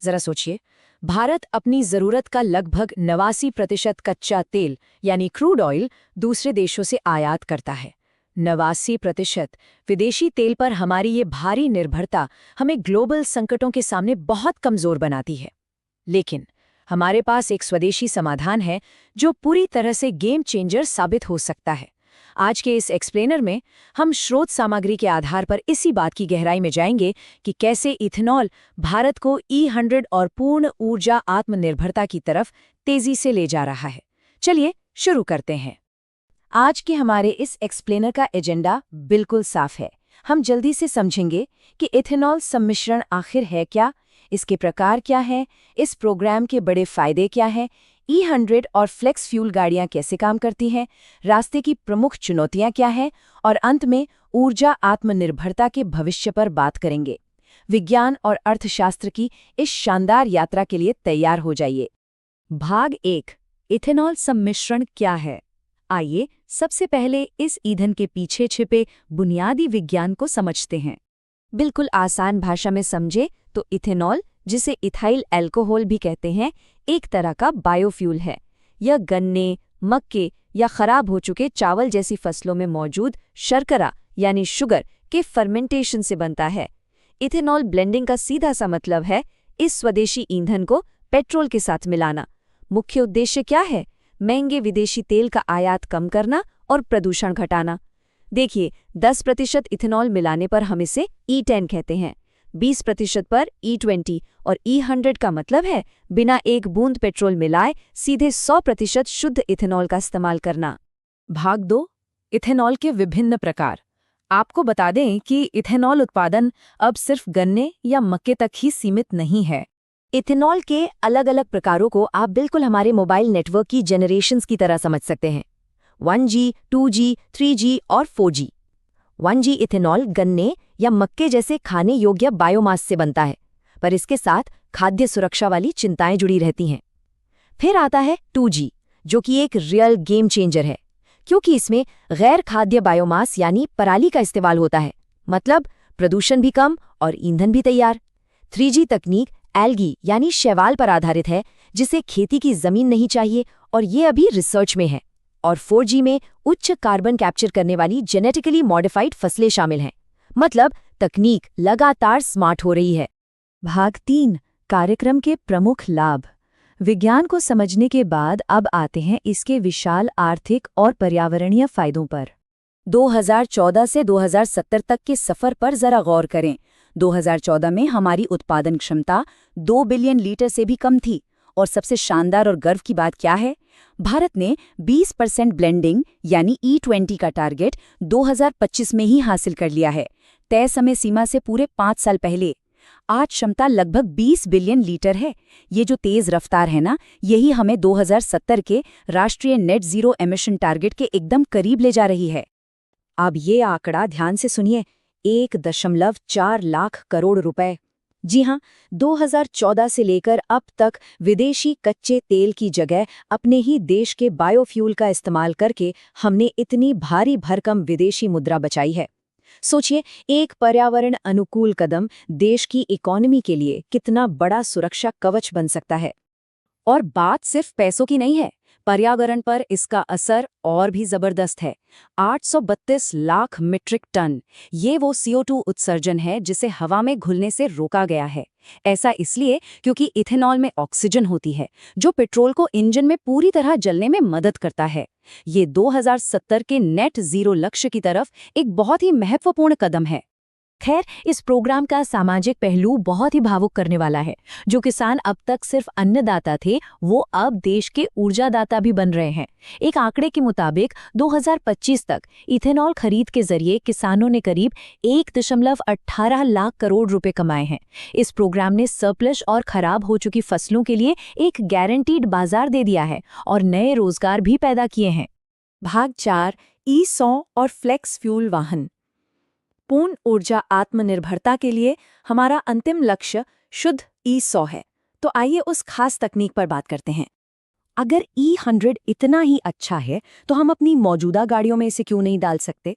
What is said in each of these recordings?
जरा सोचिए, भारत अपनी जरूरत का लगभग 89% कच्चा तेल यानी क्रूड ऑयल दूसरे देशों से आयात करता है। 89% विदेशी तेल पर हमारी ये भारी निर्भरता हमें ग्लोबल संकटों के सामने बहुत कमजोर बनाती है। लेकिन हमारे पास एक स्वदेशी समाधान है जो पूरी तरह से गेम चेंजर साबित हो सकता है। आज के इस एक्सप्लेनर में हम स्रोत सामग्री के आधार पर इसी बात की गहराई में जाएंगे कि कैसे इथेनॉल भारत को E100 और पूर्ण ऊर्जा आत्मनिर्भरता की तरफ तेजी से ले जा रहा है। चलिए शुरू करते हैं। आज के हमारे इस एक्सप्लेनर का एजेंडा बिल्कुल साफ है। हम जल्दी से समझेंगे कि इथेनॉल सम्मिश्रण आखिर है क्या, इसके प्रकार क्या हैं, इस प्रोग्राम के बड़े फायदे क्या हैं, E100 और फ्लेक्स फ्यूल गाड़ियां कैसे काम करती हैं, रास्ते की प्रमुख चुनौतियां क्या हैं और अंत में ऊर्जा आत्मनिर्भरता के भविष्य पर बात करेंगे। विज्ञान और अर्थशास्त्र की इस शानदार यात्रा के लिए तैयार हो जाइए। भाग 1, इथेनॉल सम्मिश्रण क्या है। आइए सबसे पहले इस ईंधन के पीछे छिपे बुनियादी विज्ञान को समझते हैं। बिल्कुल आसान भाषा में समझे तो इथेनॉल, जिसे इथाइल अल्कोहल भी कहते हैं, एक तरह का बायोफ्यूल है। यह गन्ने, मक्के या खराब हो चुके चावल जैसी फसलों में मौजूद शर्करा यानी शुगर के फर्मेंटेशन से बनता है। इथेनॉल ब्लेंडिंग का सीधा सा मतलब है इस स्वदेशी ईंधन को पेट्रोल के साथ मिलाना। मुख्य उद्देश्य क्या है? महंगे विदेशी तेल का आयात कम करना और प्रदूषण घटाना। देखिए, 10% इथेनॉल मिलाने पर हम इसे E10 कहते हैं, 20% पर E20 और E100 का मतलब है बिना एक बूंद पेट्रोल मिलाए सीधे 100% शुद्ध इथेनॉल का इस्तेमाल करना। भाग 2, इथेनॉल के विभिन्न प्रकार। आपको बता दें कि इथेनॉल उत्पादन अब सिर्फ गन्ने या मक्के तक ही सीमित नहीं है। इथेनॉल के अलग अलग प्रकारों को आप बिल्कुल हमारे मोबाइल नेटवर्क की जेनरेशन्स की तरह समझ सकते हैं। 1G, 2G, 3G और 4G। 1G इथेनॉल गन्ने या मक्के जैसे खाने योग्य बायोमास से बनता है, पर इसके साथ खाद्य सुरक्षा वाली चिंताएं जुड़ी रहती हैं। फिर आता है 2G, जो कि एक रियल गेम चेंजर है, क्योंकि इसमें गैर खाद्य बायोमास यानी पराली का इस्तेमाल होता है, मतलब प्रदूषण भी कम और ईंधन भी तैयार। 3G तकनीक एल्गी यानी शैवाल पर आधारित है, जिसे खेती की जमीन नहीं चाहिए और ये अभी रिसर्च में है। और 4G में उच्च कार्बन कैप्चर करने वाली जेनेटिकली मॉडिफाइड फसलें शामिल हैं, मतलब तकनीक लगातार स्मार्ट हो रही है। भाग 3, कार्यक्रम के प्रमुख लाभ। विज्ञान को समझने के बाद अब आते हैं इसके विशाल आर्थिक और पर्यावरणीय फायदों पर। 2014 से 2070 तक के सफर पर जरा गौर करें। 2014 में हमारी उत्पादन क्षमता 2 बिलियन लीटर से भी कम थी, और सबसे शानदार और गर्व की बात क्या है? भारत ने 20% ब्लेंडिंग यानी E20 का टारगेट 2025 में ही हासिल कर लिया है, तय समय सीमा से पूरे 5 साल पहले। आज क्षमता लगभग 20 बिलियन लीटर है। ये जो तेज रफ्तार है ना, यही हमें 2070 के राष्ट्रीय नेट जीरो एमिशन टारगेट के एकदम करीब ले जा रही है। अब ये आंकड़ा ध्यान से सुनिए, 1.4 लाख करोड़ रुपए। जी हाँ, 2014 से लेकर अब तक विदेशी कच्चे तेल की जगह अपने ही देश के बायोफ्यूल का इस्तेमाल करके हमने इतनी भारी भरकम विदेशी मुद्रा बचाई है। सोचिए, एक पर्यावरण अनुकूल कदम देश की इकोनॉमी के लिए कितना बड़ा सुरक्षा कवच बन सकता है। और बात सिर्फ पैसों की नहीं है, पर्यावरण पर इसका असर और भी जबरदस्त है। 832 लाख मीट्रिक टन, ये वो CO2 उत्सर्जन है जिसे हवा में घुलने से रोका गया है। ऐसा इसलिए क्योंकि इथेनॉल में ऑक्सीजन होती है, जो पेट्रोल को इंजन में पूरी तरह जलने में मदद करता है। ये 2070 के नेट जीरो लक्ष्य की तरफ एक बहुत ही महत्वपूर्ण कदम है। खैर, इस प्रोग्राम का सामाजिक पहलू बहुत ही भावुक करने वाला है। जो किसान अब तक सिर्फ अन्नदाता थे, वो अब देश के ऊर्जादाता भी बन रहे हैं। एक आंकड़े के मुताबिक 2025 तक इथेनॉल खरीद के जरिए किसानों ने करीब 1.18 लाख करोड़ रुपए कमाए हैं। इस प्रोग्राम ने सरप्लस और खराब हो चुकी फसलों के लिए एक गारंटीड बाजार दे दिया है और नए रोजगार भी पैदा किए हैं। भाग 4, E100 और फ्लेक्स फ्यूल वाहन। पूर्ण ऊर्जा आत्मनिर्भरता के लिए हमारा अंतिम लक्ष्य शुद्ध E100 है। तो आइए उस खास तकनीक पर बात करते हैं। अगर E100 इतना ही अच्छा है, तो हम अपनी मौजूदा गाड़ियों में इसे क्यों नहीं डाल सकते?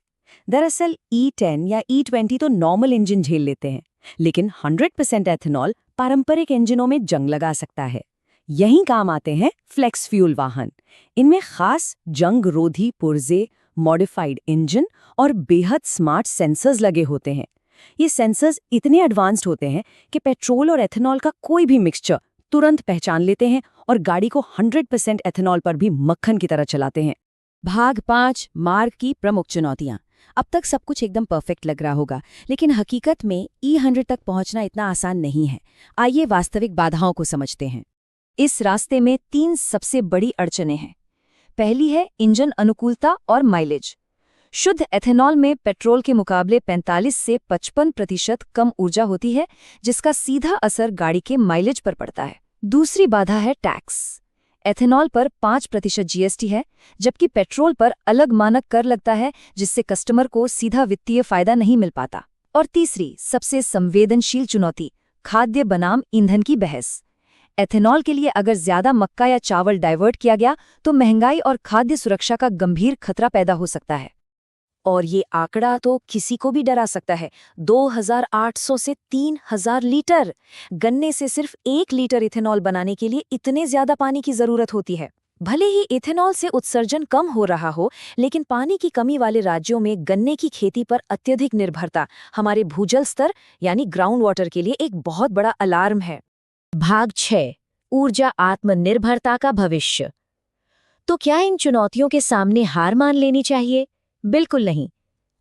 दरअसल E10 या E20 तो नॉर्मल इंजन झेल लेते हैं, लेकिन 100% एथेनॉल पारंपरिक इंजनों में जंग लगा सकता है। यहीं काम आते हैं फ्लेक्स फ्यूल वाहन। इनमें खास जंग रोधी पुर्जे, मॉडिफाइड इंजन और बेहद स्मार्ट सेंसर्स लगे होते हैं। ये सेंसर्स इतने एडवांस्ड होते हैं कि पेट्रोल और एथेनॉल का कोई भी मिक्सचर तुरंत पहचान लेते हैं और गाड़ी को 100% एथेनॉल पर भी मक्खन की तरह चलाते हैं। भाग 5 मार्ग की प्रमुख चुनौतियां। अब तक सब कुछ एकदम परफेक्ट लग रहा होगा, लेकिन हकीकत में E100 तक पहुंचना इतना आसान नहीं है। आइए वास्तविक बाधाओं को समझते हैं। इस रास्ते में 3 सबसे बड़ी अड़चनें हैं। पहली है इंजन अनुकूलता और माइलेज। शुद्ध एथेनॉल में पेट्रोल के मुकाबले 45 से 55% कम ऊर्जा होती है, जिसका सीधा असर गाड़ी के माइलेज पर पड़ता है। दूसरी बाधा है टैक्स। एथेनॉल पर 5% GST है, जबकि पेट्रोल पर अलग मानक कर लगता है, जिससे कस्टमर को सीधा वित्तीय फायदा नहीं मिल पाता। और तीसरी, सबसे संवेदनशील चुनौती, खाद्य बनाम ईंधन की बहस। एथेनॉल के लिए अगर ज्यादा मक्का या चावल डाइवर्ट किया गया तो महंगाई और खाद्य सुरक्षा का गंभीर खतरा पैदा हो सकता है। और ये आंकड़ा तो किसी को भी डरा सकता है। 2800 से 3000 लीटर। गन्ने से सिर्फ 1 लीटर इथेनॉल बनाने के लिए इतने ज्यादा पानी की जरूरत होती है। भले ही इथेनॉल से उत्सर्जन कम हो रहा हो, लेकिन पानी की कमी वाले राज्यों में गन्ने की खेती पर अत्यधिक निर्भरता हमारे भूजल स्तर यानी ग्राउंड वाटर के लिए एक बहुत बड़ा अलार्म है। भाग 6 ऊर्जा आत्मनिर्भरता का भविष्य। तो क्या इन चुनौतियों के सामने हार मान लेनी चाहिए? बिल्कुल नहीं।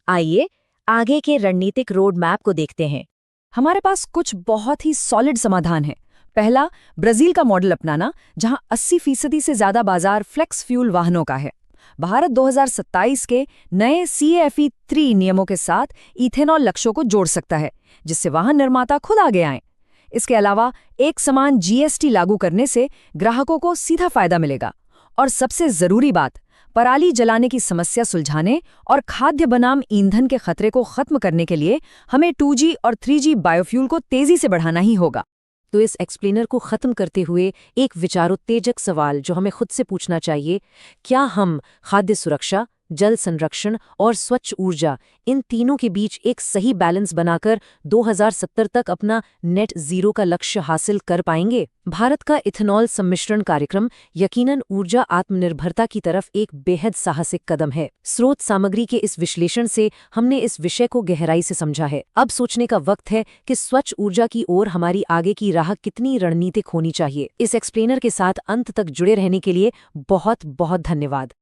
आइए आगे के रणनीतिक रोड मैप को देखते हैं। हमारे पास कुछ बहुत ही सॉलिड समाधान है। पहला, ब्राजील का मॉडल अपनाना, जहां 80% से ज्यादा बाजार फ्लेक्स फ्यूल वाहनों का है। भारत 2027 के नए CAFE-3 नियमों के साथ इथेनॉल लक्ष्यों को जोड़ सकता है, जिससे वाहन निर्माता खुद आगे आएं। इसके अलावा एक समान GST लागू करने से ग्राहकों को सीधा फायदा मिलेगा। और सबसे जरूरी बात, पराली जलाने की समस्या सुलझाने और खाद्य बनाम ईंधन के खतरे को खत्म करने के लिए हमें 2G और 3G बायोफ्यूल को तेजी से बढ़ाना ही होगा। तो इस एक्सप्लेनर को खत्म करते हुए एक विचारोत्तेजक सवाल जो हमें खुद से पूछना चाहिए, क्या हम खाद्य सुरक्षा, जल संरक्षण और स्वच्छ ऊर्जा, इन तीनों के बीच एक सही बैलेंस बनाकर 2070 तक अपना नेट जीरो का लक्ष्य हासिल कर पाएंगे? भारत का इथेनॉल सम्मिश्रण कार्यक्रम यकीनन ऊर्जा आत्मनिर्भरता की तरफ एक बेहद साहसिक कदम है। स्रोत सामग्री के इस विश्लेषण से हमने इस विषय को गहराई से समझा है। अब सोचने का वक्त है कि स्वच्छ ऊर्जा की ओर हमारी आगे की राह कितनी रणनीतिक होनी चाहिए। इस एक्सप्लेनर के साथ अंत तक जुड़े रहने के लिए बहुत बहुत धन्यवाद।